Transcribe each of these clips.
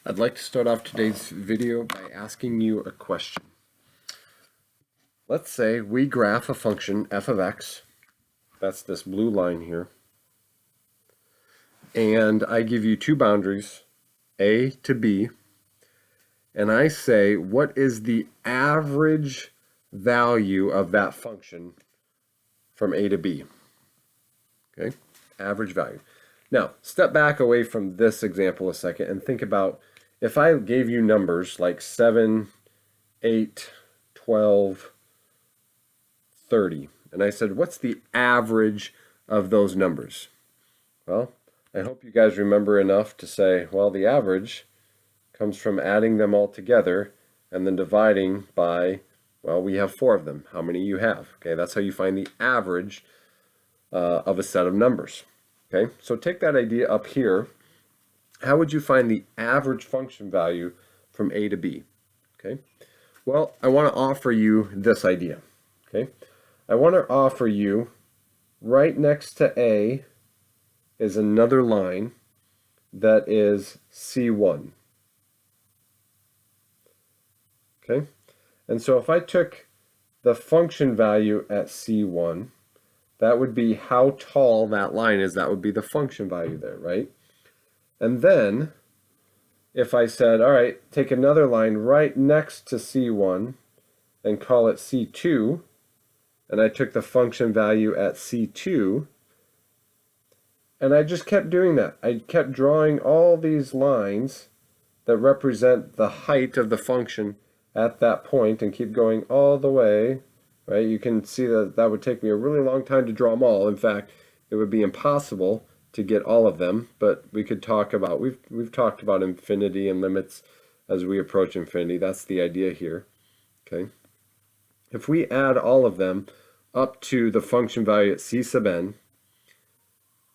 I'd like to start off today's video by asking you a question. Let's say we graph a function f of x, that's this blue line here, and I give you two boundaries, a to b, and I say what is the average value of that function from a to b. Okay, average value. Now, step back away from this example a second and think about if I gave you numbers like 7, 8, 12, 30, and I said, what's the average of those numbers? Well, I hope you guys remember enough to say, well, the average comes from adding them all together and then dividing by, well, we have 4 of them. How many you have? Okay, that's how you find the average of a set of numbers. Okay, so take that idea up here. How would you find the average function value from a to b? Okay, well, I want to offer you this idea. Okay, I want to offer you right next to a is another line that is C1. Okay, and so if I took the function value at C1, that would be how tall that line is. That would be the function value there, right? And then if I said, all right, take another line right next to C1 and call it C2, and I took the function value at C2, and I just kept doing that. I kept drawing all these lines that represent the height of the function at that point and keep going all the way, right? You can see that that would take me a really long time to draw them all. In fact, it would be impossible to get all of them, but we could talk about, we've talked about infinity and limits as we approach infinity. That's the idea here, okay? If we add all of them up to the function value at c sub n,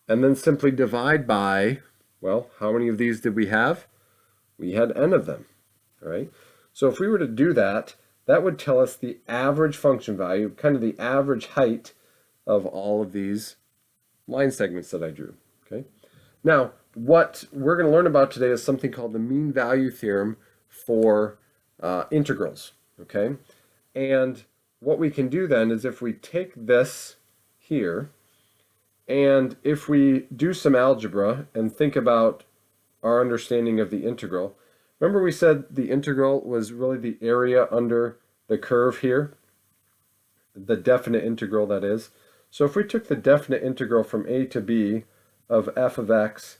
and then simply divide by, well, how many of these did we have? We had n of them, all right? So if we were to do that, that would tell us the average function value, kind of the average height of all of these line segments that I drew. Okay. Now, what we're going to learn about today is something called the mean value theorem for integrals. Okay. And what we can do then is if we take this here, and if we do some algebra and think about our understanding of the integral, remember we said the integral was really the area under the curve here, the definite integral, that is. So if we took the definite integral from a to b of f of x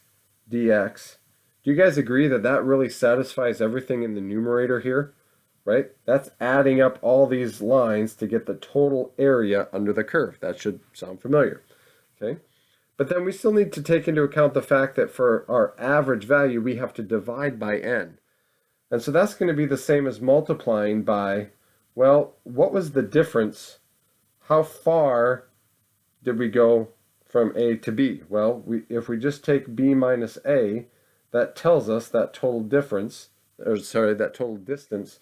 dx, do you guys agree that that really satisfies everything in the numerator here, right? That's adding up all these lines to get the total area under the curve. That should sound familiar, okay? But then we still need to take into account the fact that for our average value, we have to divide by n. And so that's going to be the same as multiplying by, well, what was the difference? How far did we go from a to b? Well, if we just take b minus a, that tells us that total difference, or sorry, that total distance.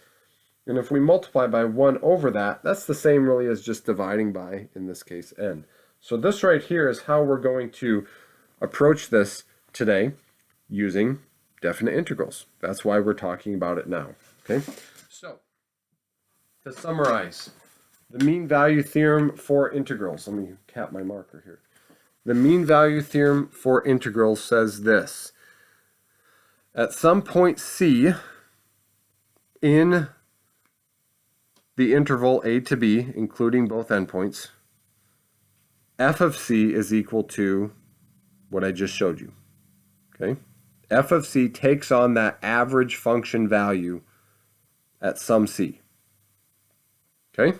And if we multiply by 1 over that, that's the same really as just dividing by, in this case, n. So this right here is how we're going to approach this today using definite integrals. That's why we're talking about it now. Okay, so to summarize, the mean value theorem for integrals. Let me cap my marker here. The mean value theorem for integrals says this. At some point c in the interval a to b, including both endpoints, f of c is equal to what I just showed you. Okay? F of c takes on that average function value at some c. Okay?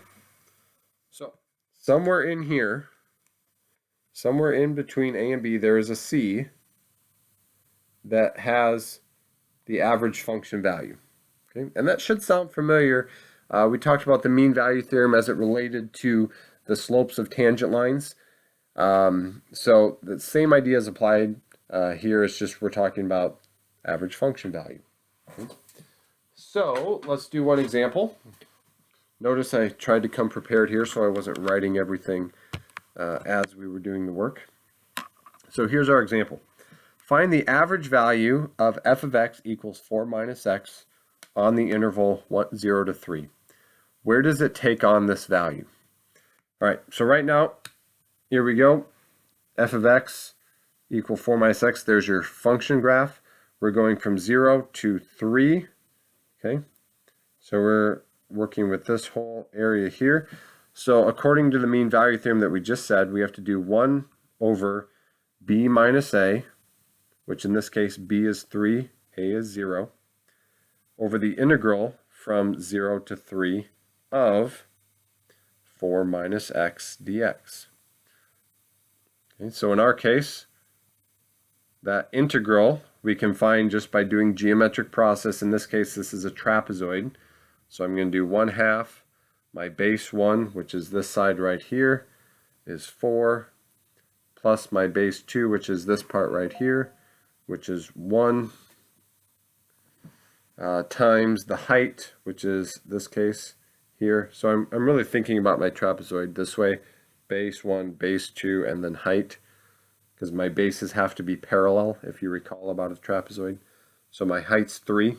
So, somewhere in here, somewhere in between a and b, there is a c that has the average function value. Okay? And that should sound familiar. We talked about the mean value theorem as it related to the slopes of tangent lines. So the same idea is applied here. It's just we're talking about average function value. Okay. So let's do one example. Notice I tried to come prepared here so I wasn't writing everything as we were doing the work. So here's our example. find the average value of f of x equals 4 minus x on the interval 0 to 3. Where does it take on this value? All right, so right now, here we go. F of x equal 4 minus x. There's your function graph. We're going from 0 to 3. Okay, so we're working with this whole area here. So according to the mean value theorem that we just said, we have to do 1 over b minus a, which in this case b is 3, a is 0, over the integral from 0 to 3 of 4 minus x dx. Okay, so in our case, that integral we can find just by doing geometric process. In this case, this is a trapezoid. So I'm going to do 1/2 my base 1, which is this side right here, is 4, plus my base 2, which is this part right here, which is 1, times the height, which is this case here. So I'm really thinking about my trapezoid this way: base 1, base 2, and then height, because my bases have to be parallel, if you recall about a trapezoid. So my height's 3.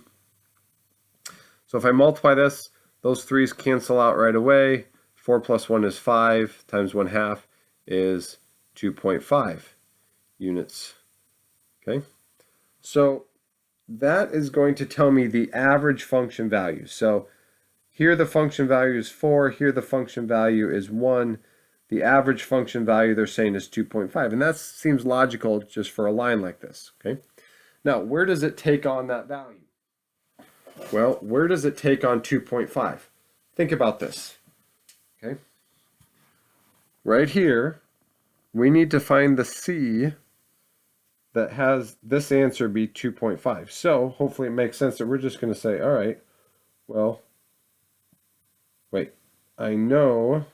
So if I multiply this, those 3's cancel out right away. 4 plus 1 is 5, times 1/2 is 2.5 units. Okay, so that is going to tell me the average function value. So here the function value is 4, here the function value is 1. The average function value they're saying is 2.5, and that seems logical just for a line like this. Okay, now where does it take on that value? Well, where does it take on 2.5? Think about this. Okay, right here we need to find the c that has this answer be 2.5. So hopefully it makes sense that we're just going to say, all right, well, wait, I know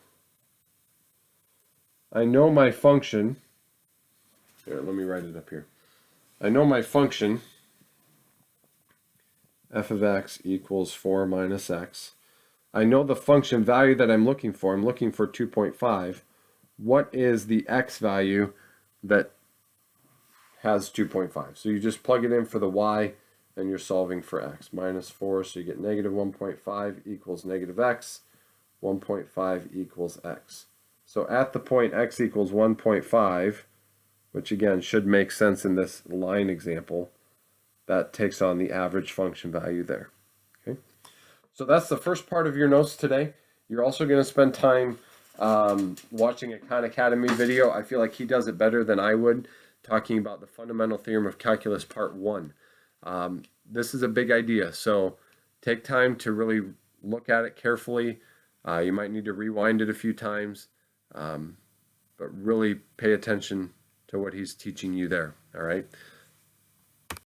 my function. Here, let me write it up here. I know my function f of x equals 4 minus x. I know the function value that I'm looking for. I'm looking for 2.5. What is the x value that has 2.5? So you just plug it in for the y, and you're solving for x. Minus 4, so you get negative 1.5 equals negative x. 1.5 equals x. So at the point x equals 1.5, which again should make sense in this line example, that takes on the average function value there. Okay, so that's the first part of your notes today. You're also going to spend time watching a Khan Academy video. I feel like he does it better than I would, talking about the fundamental theorem of calculus part 1. This is a big idea, so take time to really look at it carefully. You might need to rewind it a few times, but really pay attention to what he's teaching you there. All right.